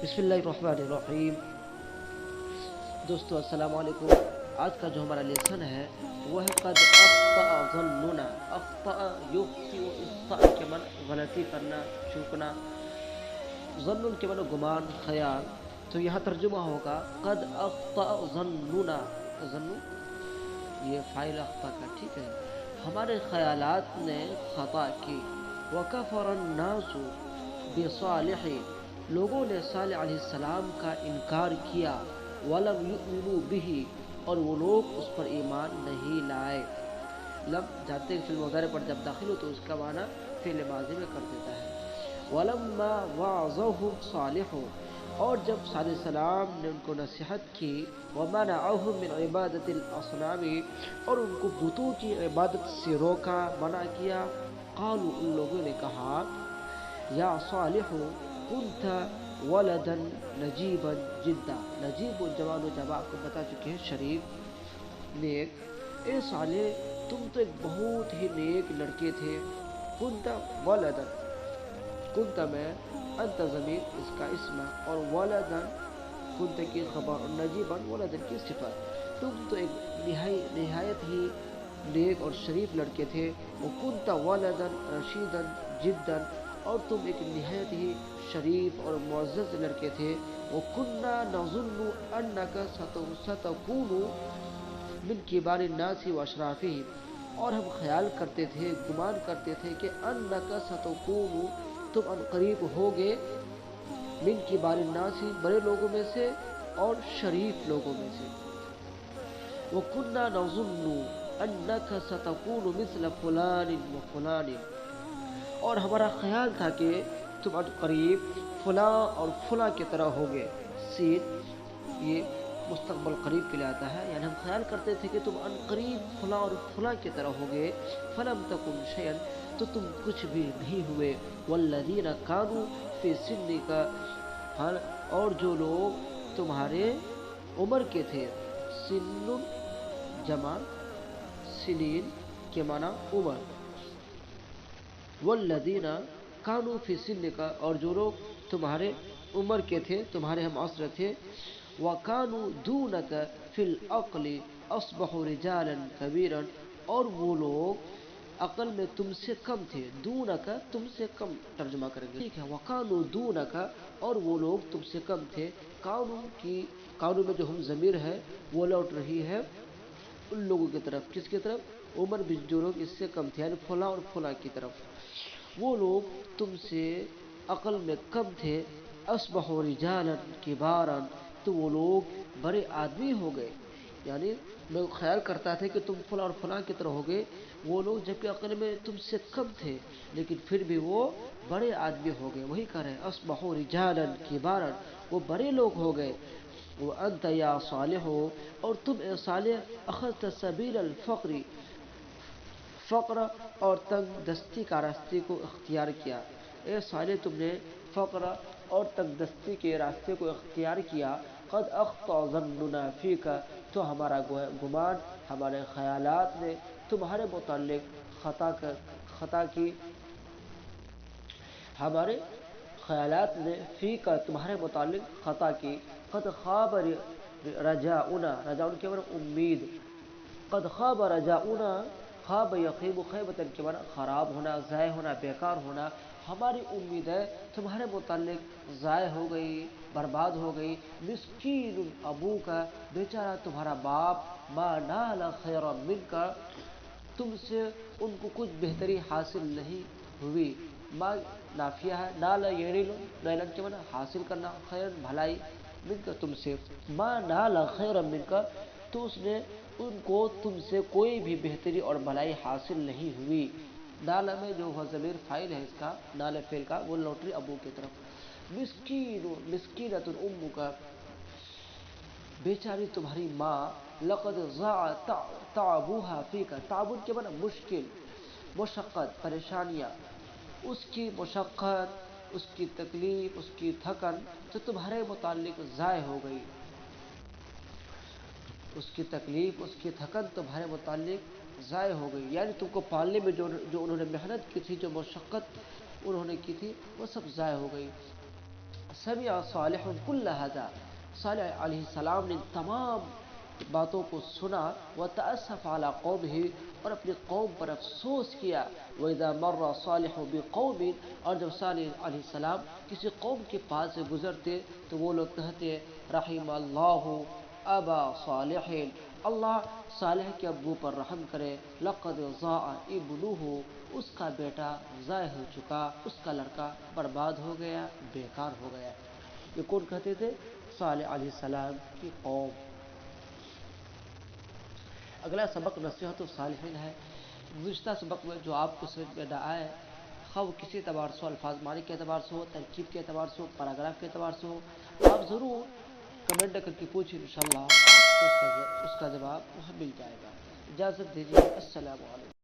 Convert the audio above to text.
بسم اللہ الرحمن الرحیم۔ دوستو السلام علیکم۔ آج کا جو ہمارا لیسن ہے وہ ہے قد اخطأ ظننا۔ اخطأ یخطئ، اخطاء کے معنی غلطی کرنا، چوکنا، ظن کے معنی گمان، خیال۔ تو یہاں ترجمہ ہوگا قد اخطأ ظننا۔ ظن یہ فاعل اخطاء کا، ٹھیک ہے، ہمارے خیالات نے خطا کی۔ وکفر الناس بصالح، لوگوں نے صالح علیہ السلام کا انکار کیا۔ ولم یؤمنوا به، اور وہ لوگ اس پر ایمان نہیں لائے۔ لم جانتے ہیں فعل مضارع پر جب داخل ہو تو اس کا معنی فعل ماضی میں کر دیتا ہے۔ ولما وعظهم صالح، اور جب صالح السلام نے ان کو نصیحت کی، ومنعهم من عبادت الاصنام، اور ان کو بتوں کی عبادت سے روکا، منع کیا، قالوا، ان لوگوں نے کہا، یا صالح کنت ولدا نجیبا جدا۔ نجیب و جوان و جب آپ کو بتا چکے ہیں، شریف، نیک۔ اے صالح، تم تو ایک بہت ہی نیک لڑکے تھے۔ کنت ولدا، کنت میں انت ضمیر اس کا اسم، اور ولدا کنت کی خبر، اور نجیبا ولدا کی صفت۔ تم تو ایک نہایت ہی نیک اور شریف لڑکے تھے۔ وکنت ولدا رشیدا جدا، اور تم ایک نہایت ہی شریف اور معزز لڑکے تھے۔ وَكُنَّا نَظُنُّ أَنَّكَ سَتَكُونُ مِنْ كِبَارِ النَّاسِ وَأَشْرَافِهِمْ، اور ہم خیال کرتے تھے، گمان کرتے تھے کہ أَنَّكَ سَتَكُونُ، تم ان قریب ہوگے، من کبار الناس، بڑے لوگوں میں سے اور شریف لوگوں میں سے۔ وَكُنَّا نَظُنُّ أَنَّكَ سَتَكُونُ مِثْلَ فُلَانٍ وَفُلَانٍ، اور ہمارا خیال تھا کہ تم ان قریب فلاں اور فلاں کی طرح ہوگے۔ سین یہ مستقبل قریب کے لیے آتا ہے، یعنی ہم خیال کرتے تھے کہ تم ان قریب فلاں اور فلاں کی طرح ہوگے۔ فلم تکن شیئا، تو تم کچھ بھی نہیں ہوئے۔ والذین کانوا فی سنک، اور جو لوگ تمہارے عمر کے تھے۔ سن جمع سنین کے معنی عمر۔ والذین کانوا فی سنک، اور جو لوگ تمہارے عمر کے تھے، تمہارے ہم عصر تھے۔ وکانوا دونک فی العقل اصبحوا رجالا کبیرا، اور وہ لوگ عقل میں تم سے کم تھے۔ دونک تم سے کم ترجمہ کریں گے، ٹھیک ہے۔ وکانوا دونک، اور وہ لوگ تم سے کم تھے۔ کانوا میں جو ہم ضمیر ہے وہ لوٹ رہی ہے ان لوگوں کی طرف، کس کی طرف؟ عمر بھی جو لوگ اس سے کم تھے، یعنی فلاں اور فلاں کی طرف۔ وہ لوگ تم سے عقل میں کم تھے۔ اصبحوا رجالا کبارا، تو وہ لوگ بڑے آدمی ہو گئے، یعنی میں خیال کرتا تھا کہ تم فلاں اور فلاں کی طرح ہوگے۔ وہ لوگ جبکہ عقل میں تم سے کم تھے لیکن پھر بھی وہ بڑے آدمی ہو گئے، وہی کہہ رہے ہیں اصبحوا رجالا کبارا، وہ بڑے لوگ ہو گئے۔ وانت یا صالح، اور تم اے صالح، اخذت سبیل الفقر، فقر اور تنگ دستی کا راستے کو اختیار کیا۔ اے صالح، تم نے فقر اور تنگ دستی کے راستے کو اختیار کیا۔ قد اخطأ ظننا فیک، تو ہمارا گمان، ہمارے خیالات نے تمہارے متعلق خطا کی۔ ہمارے خیالات نے فیک، تمہارے متعلق خطا کی۔ قد خواب رجاؤنا، رجاؤنا کے معنی امید۔ قد خواب رجاؤنا، خواب یخیب خیبتاً کے معنی خراب ہونا، ضائع ہونا، بیکار ہونا۔ ہماری امیدیں تمہارے متعلق ضائع ہو گئی، برباد ہو گئی۔ مسکین ابوک، بیچارہ تمہارا باپ، ما نال خیرا منک، تم سے ان کو کچھ بہتری حاصل نہیں ہوئی۔ ما نافیہ ہے، نال ینیل، نیلن کے معنی حاصل کرنا، خیر بھلائی، منک تم سے، ما نال خیرا منک، تو اس نے ان کو تم سے کوئی بھی بہتری اور بھلائی حاصل نہیں ہوئی۔ نال میں جو وہ ضمیر فاعل ہے اس کا، نال فعل کا، وہ لوٹ رہی ابو کی طرف۔ مسکینۃ امک، بیچاری تمہاری ماں، لقد ضاع تعبها فیک، تعب کے معنی مشکل، مشقت، پریشانیاں، اس کی مشقت، اس کی تکلیف، اس کی تھکن تو تمہارے متعلق ضائع ہو گئی۔ اس کی تکلیف، اس کی تھکن تمہارے متعلق ضائع ہو گئی، یعنی تم کو پالنے میں جو انہوں نے محنت کی تھی، جو مشقت انہوں نے کی تھی، وہ سب ضائع ہو گئی۔ سمع صالح کل ھذا، صالح علیہ السلام نے تمام باتوں کو سنا، وتأسف علی قومہ، اور اپنی قوم پر افسوس کیا، وإذا مر صالح بقوم، اور جب صالح علیہ السلام کسی قوم کے پاس سے گزرتے تو وہ لوگ کہتے رحم اللہ ابا صالح، اللہ صالح کے ابو پر رحم کرے، لقد ضاع ابنہ، اس کا بیٹا ضائع ہو چکا، اس کا لڑکا برباد ہو گیا، بیکار ہو گیا۔ یہ کون کہتے تھے؟ صالح علیہ السلام کی قوم۔ اگلا سبق نصیحت الصالحین ہے۔ گزشتہ سبق میں جو آپ کو سمجھ میں نہ آئے، خواہ وہ کسی اعتبار سے ہو، الفاظ معنی کے اعتبار سے ہو، ترکیب کے اعتبار سے ہو، پیراگراف کے اعتبار سے ہو، آپ ضرور کمنٹ کر کے پوچھیں، انشاءاللہ آپ کو اس کا جواب مل جائے گا۔ اجازت دیجیے، السلام علیکم۔